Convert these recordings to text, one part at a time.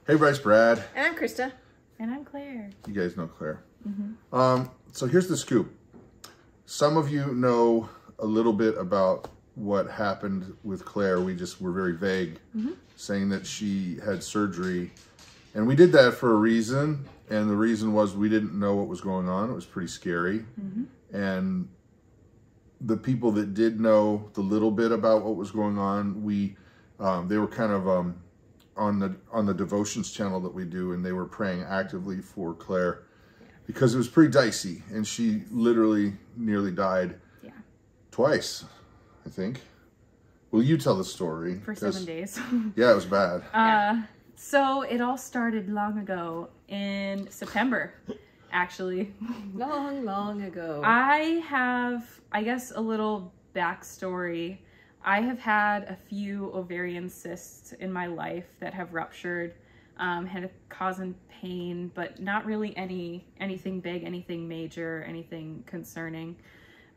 Hey, Bryce, Brad. And I'm Krista. And I'm Claire. You guys know Claire. So here's the scoop. Some of you know a little bit about what happened with Claire. We just were very vague, saying that she had surgery. And we did that for a reason. And the reason was we didn't know what was going on. It was pretty scary. And the people that did know the little bit about what was going on, they were kind of on the devotions channel that we do, and they were praying actively for Claire because it was pretty dicey, and she literally nearly died twice, I think. Well, you tell the story. For 7 days. Yeah, it was bad. So it all started long ago in September, actually. Long ago. I have, I guess, a little backstory. I have had a few ovarian cysts in my life that have ruptured, had causing pain, but not really anything big, anything major, anything concerning.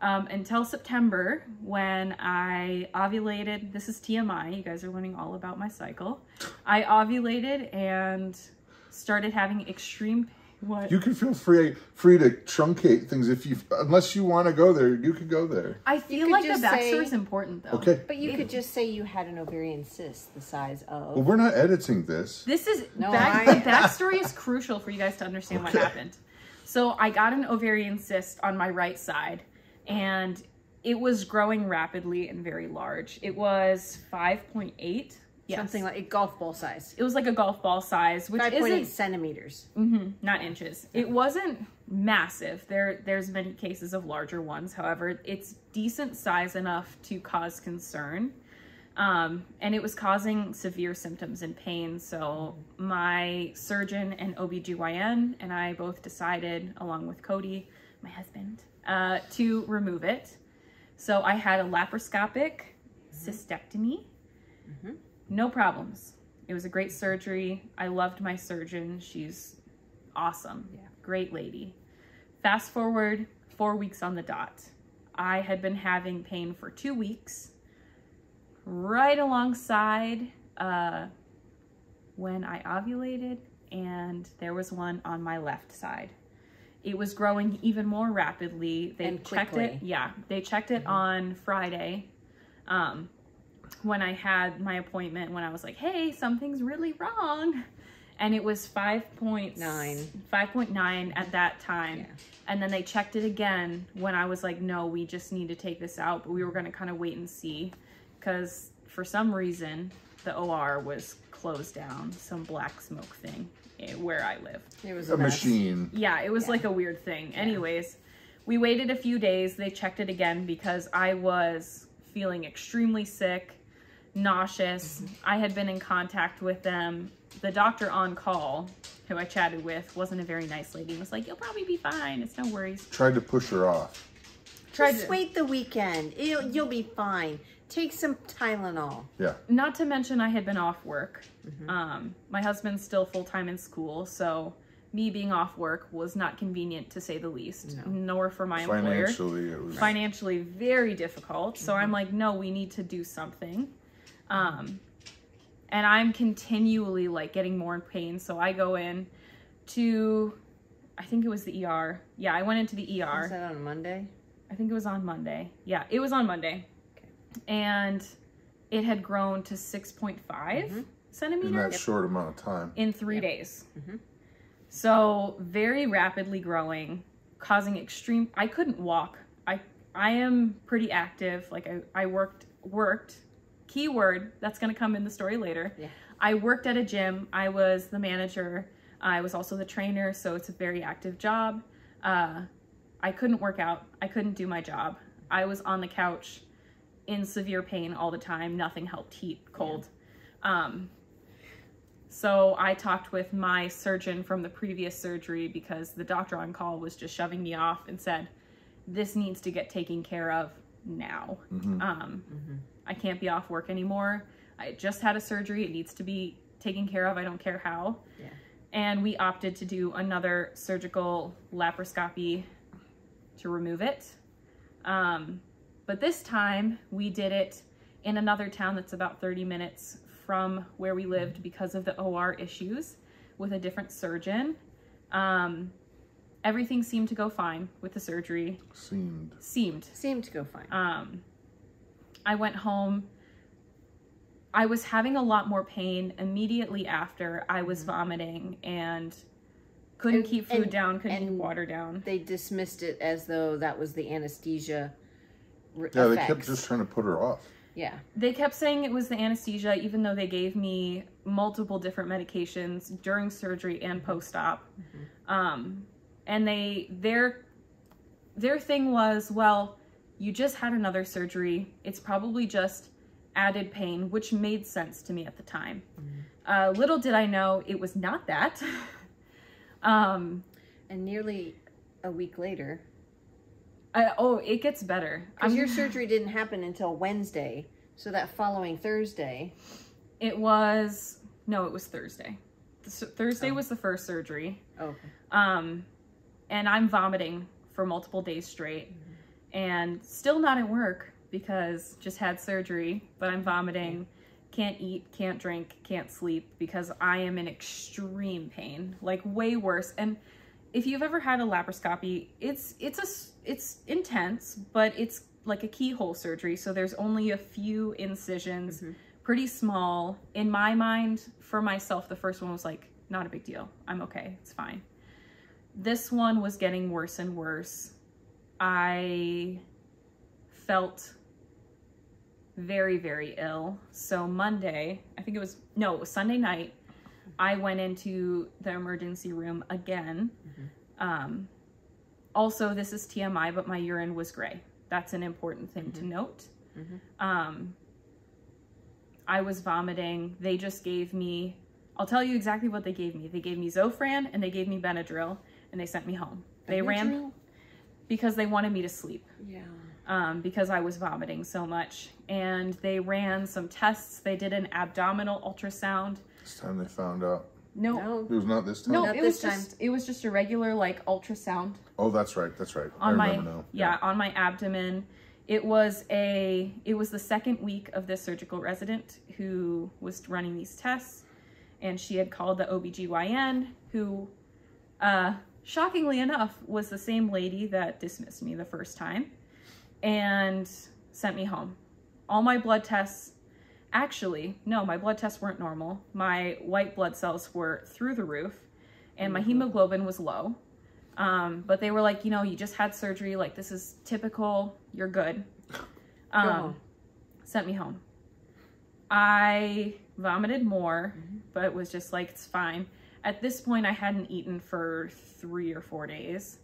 Until September, when I ovulated. This is TMI, you guys are learning all about my cycle. I ovulated and started having extreme What? You can feel free to truncate things unless you want to go there, you could go there. I feel like the backstory is important though. Okay. But you could just say you had an ovarian cyst the size of... Well, we're not editing this. This is... the backstory is crucial for you guys to understand what happened. So I got an ovarian cyst on my right side and it was growing rapidly and very large. It was 5.8. Yes. Something like a golf ball size. It was like a golf ball size, which 5.8 centimeters. Not inches. It wasn't massive. There's many cases of larger ones. However, it's decent size enough to cause concern. And it was causing severe symptoms and pain. So my surgeon and OBGYN and I both decided, along with Cody, my husband, to remove it. So I had a laparoscopic cystectomy. No problems. It was a great surgery. I loved my surgeon. She's awesome. Yeah. Great lady. Fast forward 4 weeks on the dot. I had been having pain for 2 weeks. Right alongside when I ovulated, and there was one on my left side. It was growing even more rapidly. They checked it. Yeah, they checked it on Friday. When I had my appointment, when I was like, hey, something's really wrong. And it was 5.9 at that time. Yeah. And then they checked it again when I was like, no, we just need to take this out. But we were going to kind of wait and see because for some reason, the OR was closed down, some black smoke thing where I live. It was a machine. Yeah, it was like a weird thing. Yeah. Anyways, we waited a few days. They checked it again because I was feeling extremely sick, nauseous. I had been in contact with them. The doctor on call, who I chatted with, wasn't a very nice lady. He was like, you'll probably be fine. It's no worries. Tried to push her off. Just wait the weekend. You'll be fine. Take some Tylenol. Yeah. Not to mention I had been off work. My husband's still full-time in school, so me being off work was not convenient to say the least, nor for my employer. Financially, it was... Financially very difficult. So I'm like, no, we need to do something. And I'm continually like getting more in pain. So I go in to, I think it was the ER. Yeah, I went into the ER. Was that on Monday? I think it was on Monday. Yeah, it was on Monday. Okay. And it had grown to 6.5 centimeters. In that short amount of time. In 3 days. So very rapidly growing, causing extreme, I couldn't walk. I am pretty active. Like I worked, keyword, that's going to come in the story later. Yeah. I worked at a gym. I was the manager. I was also the trainer. So it's a very active job. I couldn't work out. I couldn't do my job. I was on the couch in severe pain all the time. Nothing helped, heat, cold. Yeah. So I talked with my surgeon from the previous surgery because the doctor on call was just shoving me off and said, this needs to get taken care of now. I can't be off work anymore. I just had a surgery. It needs to be taken care of. I don't care how. Yeah. And we opted to do another surgical laparoscopy to remove it. But this time we did it in another town that's about 30 minutes from where we lived because of the OR issues with a different surgeon. Everything seemed to go fine with the surgery. Seemed to go fine. I went home. I was having a lot more pain immediately after. I was vomiting and couldn't keep food down, couldn't keep water down. They dismissed it as though that was the anesthesia effects. They kept just trying to put her off. Yeah. They kept saying it was the anesthesia, even though they gave me multiple different medications during surgery and post-op. And their thing was, well, you just had another surgery. It's probably just added pain, which made sense to me at the time. Little did I know it was not that. And nearly a week later. It gets better. Because your surgery didn't happen until Wednesday. So that following Thursday. It was Thursday. Thursday was the first surgery. Okay. And I'm vomiting for multiple days straight. And still not at work because just had surgery, but I'm vomiting, can't eat, can't drink, can't sleep because I am in extreme pain, like way worse. And if you've ever had a laparoscopy, it's intense, but it's like a keyhole surgery. So there's only a few incisions, pretty small. In my mind, for myself, the first one was like, not a big deal. I'm okay. It's fine. This one was getting worse and worse. I felt very, very ill. So Monday, it was Sunday night, I went into the emergency room again. Also, this is TMI, but my urine was gray. That's an important thing to note. I was vomiting. They just gave me, I'll tell you exactly what they gave me. They gave me Zofran and they gave me Benadryl and they sent me home. They ran because they wanted me to sleep. Yeah. Because I was vomiting so much. And they ran some tests. They did an abdominal ultrasound. This time they found out. No. It was not this time? No, Not it this was time. it was just a regular like ultrasound. Oh, that's right. That's right. On I remember now. Yeah, on my abdomen. It was the second week of this surgical resident who was running these tests, and she had called the OBGYN who, shockingly enough, was the same lady that dismissed me the first time and sent me home. All my blood tests, actually, no, my blood tests weren't normal. My white blood cells were through the roof and my hemoglobin was low. But they were like, you just had surgery. Like, this is typical. You're good. Sent me home. I vomited more, but it was just like, it's fine. At this point, I hadn't eaten for 3 or 4 days.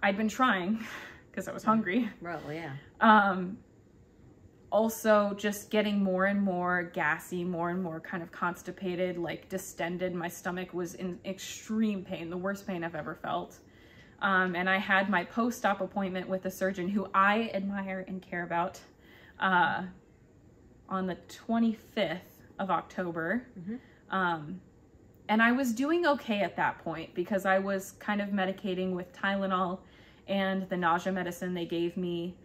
I'd been trying because I was hungry. Well, yeah. Also, just getting more and more gassy, more and more kind of constipated, like distended. My stomach was in extreme pain, the worst pain I've ever felt. And I had my post-op appointment with a surgeon who I admire and care about on the 25th of October. And I was doing okay at that point because I was kind of medicating with Tylenol and the nausea medicine they gave me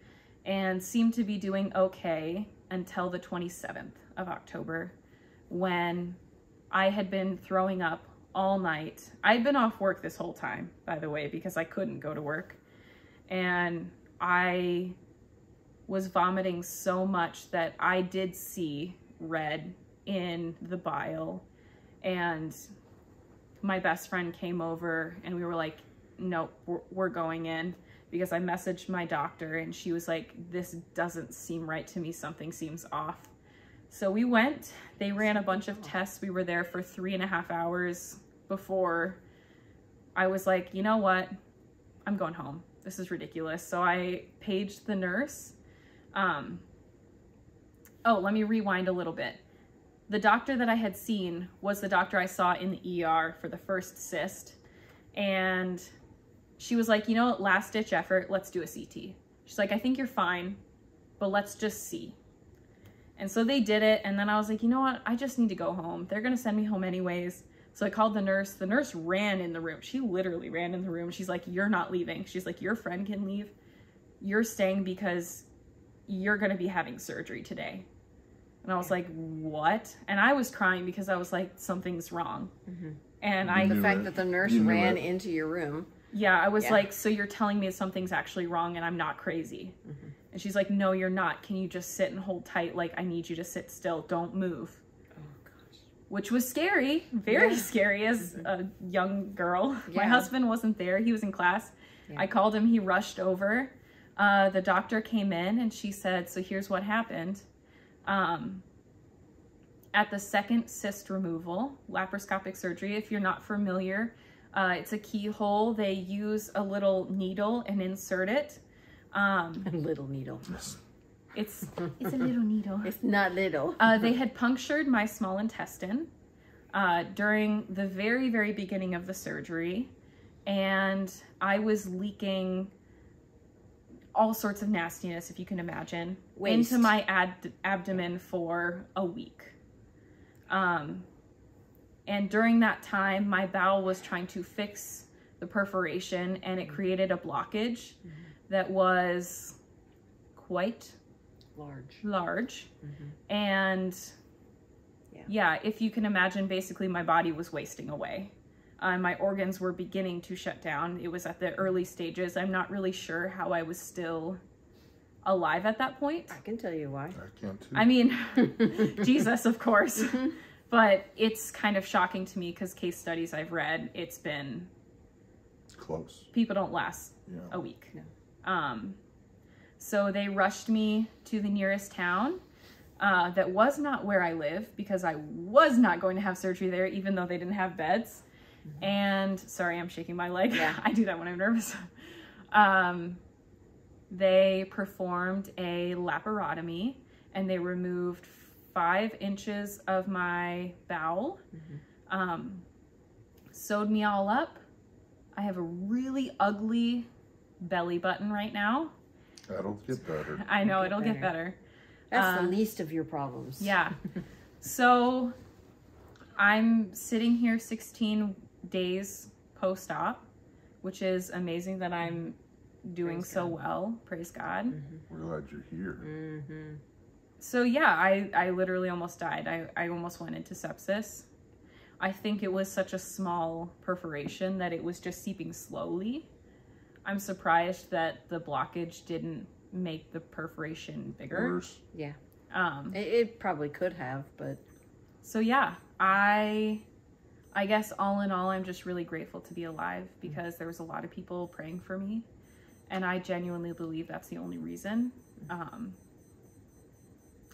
and seemed to be doing okay until the 27th of October when I had been throwing up all night. I'd been off work this whole time, by the way, because I couldn't go to work. And I was vomiting so much that I did see red in the bile. And my best friend came over and we were like, nope, we're going in. Because I messaged my doctor and she was like, this doesn't seem right to me. Something seems off. So we went, they ran a bunch of tests. We were there for 3.5 hours before I was like, you know what? I'm going home. This is ridiculous. So I paged the nurse. Oh, let me rewind a little bit. The doctor that I had seen was the doctor I saw in the ER for the first cyst. And she was like, last ditch effort, let's do a CT. She's like, I think you're fine, but let's just see. And so they did it. And then I was like, you know what? I just need to go home. They're going to send me home anyways. So I called the nurse. The nurse ran in the room. She literally ran in the room. She's like, you're not leaving. She's like, your friend can leave. You're staying because you're going to be having surgery today. And I was like, what? And I was crying because I was like, something's wrong. And The fact that the nurse ran into your room. Yeah, I was like, so you're telling me something's actually wrong and I'm not crazy. And she's like, no, you're not. Can you just sit and hold tight? Like, I need you to sit still. Don't move. Oh, gosh. Which was scary, very scary as a young girl. My husband wasn't there. He was in class. I called him. He rushed over. The doctor came in and she said, so here's what happened. At the second cyst removal, laparoscopic surgery, if you're not familiar, it's a keyhole. They use a little needle and insert it. A little needle. It's a little needle. It's not little. They had punctured my small intestine during the very, very beginning of the surgery. And I was leaking all sorts of nastiness, if you can imagine, into my abdomen for a week. And during that time, my bowel was trying to fix the perforation and it created a blockage that was quite large. And yeah, if you can imagine, basically my body was wasting away. My organs were beginning to shut down. It was at the early stages. I'm not really sure how I was still alive at that point. I can tell you why. I can too. I mean, Jesus, of course. But it's kind of shocking to me because case studies I've read, it's been close. People don't last a week. No. So they rushed me to the nearest town that was not where I live because I was not going to have surgery there, even though they didn't have beds. And sorry, I'm shaking my leg. Yeah. I do that when I'm nervous. They performed a laparotomy and they removed 5 inches of my bowel, sewed me all up. I have a really ugly belly button right now. That'll get better. I know, it'll get better. That's the least of your problems. Yeah. So I'm sitting here 16 days post-op, which is amazing that I'm doing so well. Praise God. We're glad you're here. So yeah, I literally almost died. I almost went into sepsis. I think it was such a small perforation that it was just seeping slowly. I'm surprised that the blockage didn't make the perforation bigger. Worse. Yeah. It probably could have, but. So yeah, I guess all in all, I'm just really grateful to be alive because there was a lot of people praying for me. And I genuinely believe that's the only reason. A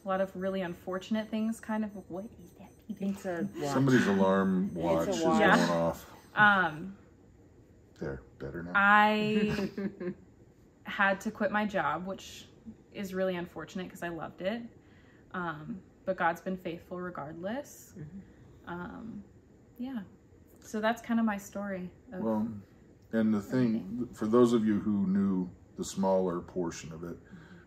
lot of really unfortunate things kind of, what is that? It's a watch. Somebody's alarm watch is going off. There, better now. I had to quit my job, which is really unfortunate because I loved it. But God's been faithful regardless. Yeah. So that's kind of my story. Well, and the thing, for those of you who knew the smaller portion of it,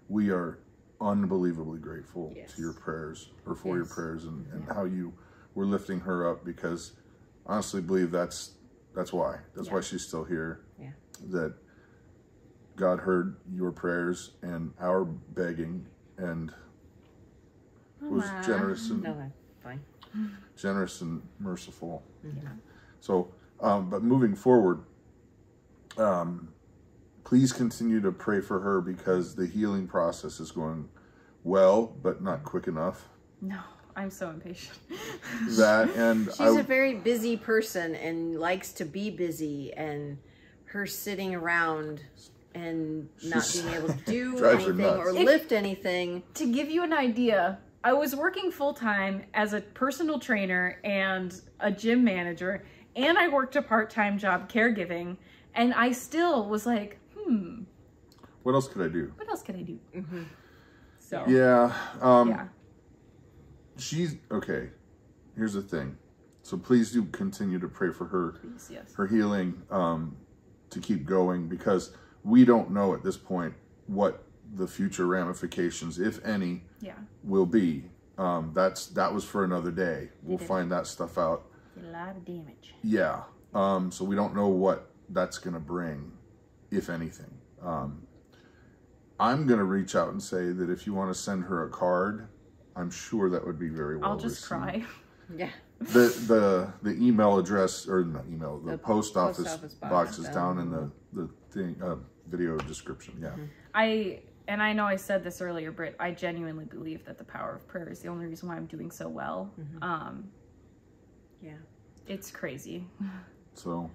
we are unbelievably grateful to your prayers, or for your prayers, and how you were lifting her up, because I honestly believe that's why. That's why she's still here. Yeah. That God heard your prayers and our begging and was generous and generous and merciful. So, but moving forward, please continue to pray for her, because the healing process is going well, but not quick enough. No, I'm so impatient. She's a very busy person and likes to be busy, and her sitting around and not being able to do anything or lift anything. To give you an idea, I was working full-time as a personal trainer and a gym manager, and I worked a part-time job caregiving, and I still was like, what else could I do? What else could I do? So yeah. She's okay. Here's the thing. So please do continue to pray for her, her healing, to keep going, because we don't know at this point what the future ramifications, if any, will be. That was for another day. We'll find that stuff out. A lot of damage. Yeah. So we don't know what that's going to bring, if anything. I'm going to reach out and say that if you want to send her a card, I'm sure that would be very well received. I'll just cry. Yeah. The email address, or not email, the post office box is down in the thing, video description. Yeah. And I know I said this earlier, Britt, I genuinely believe that the power of prayer is the only reason why I'm doing so well. Yeah. It's crazy. So,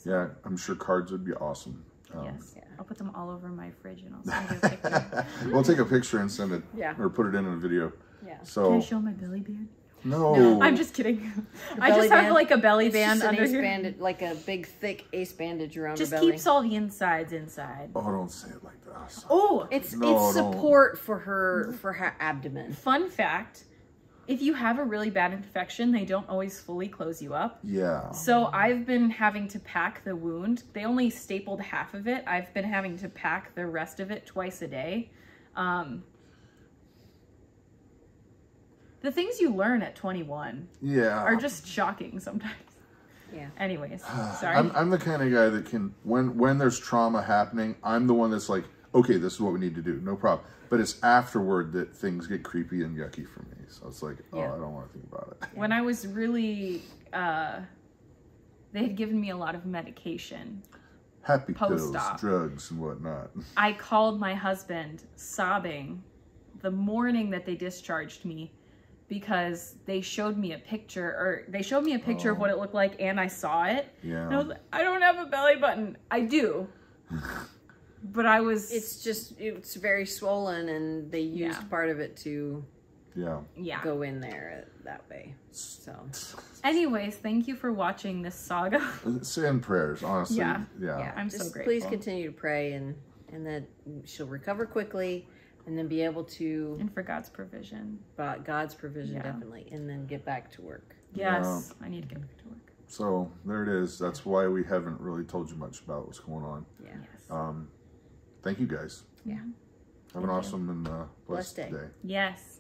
yeah, I'm sure cards would be awesome. Yes. Yeah. I'll put them all over my fridge and I'll send you a picture. We'll take a picture and send it. Yeah. Or put it in a video. Yeah. So, can I show my belly band? No. I'm just kidding. I just have like a belly band under here. Bandage, like a big, thick ace bandage around just her belly. keeps all the insides inside. Oh, don't say it like that. Oh, it's support for her abdomen. Fun fact, if you have a really bad infection, they don't always fully close you up. Yeah. So I've been having to pack the wound. They only stapled half of it. I've been having to pack the rest of it twice a day. The things you learn at 21 are just shocking sometimes. Yeah. Anyways, sorry. I'm the kind of guy that can, when there's trauma happening, I'm the one that's like, okay, this is what we need to do. No problem. But it's afterward that things get creepy and yucky for me. So it's like, oh, I don't want to think about it. When I was really, they had given me a lot of medication. Happy pills, drugs, and whatnot. I called my husband sobbing the morning that they discharged me, because they showed me a picture, of what it looked like, and I saw it. Yeah. And I was like, I don't have a belly button. I do. But I was... It's very swollen, and they used part of it to go in there that way. So, anyways, thank you for watching this saga. Send prayers, honestly. Yeah. I'm so grateful. Please continue to pray, and that she'll recover quickly. And then be able to... And for God's provision. God's provision, definitely. And then get back to work. Yes, I need to get back to work. So, there it is. That's why we haven't really told you much about what's going on. Yeah. Yes. Thank you, guys. Yeah. Have an awesome and blessed day. Yes.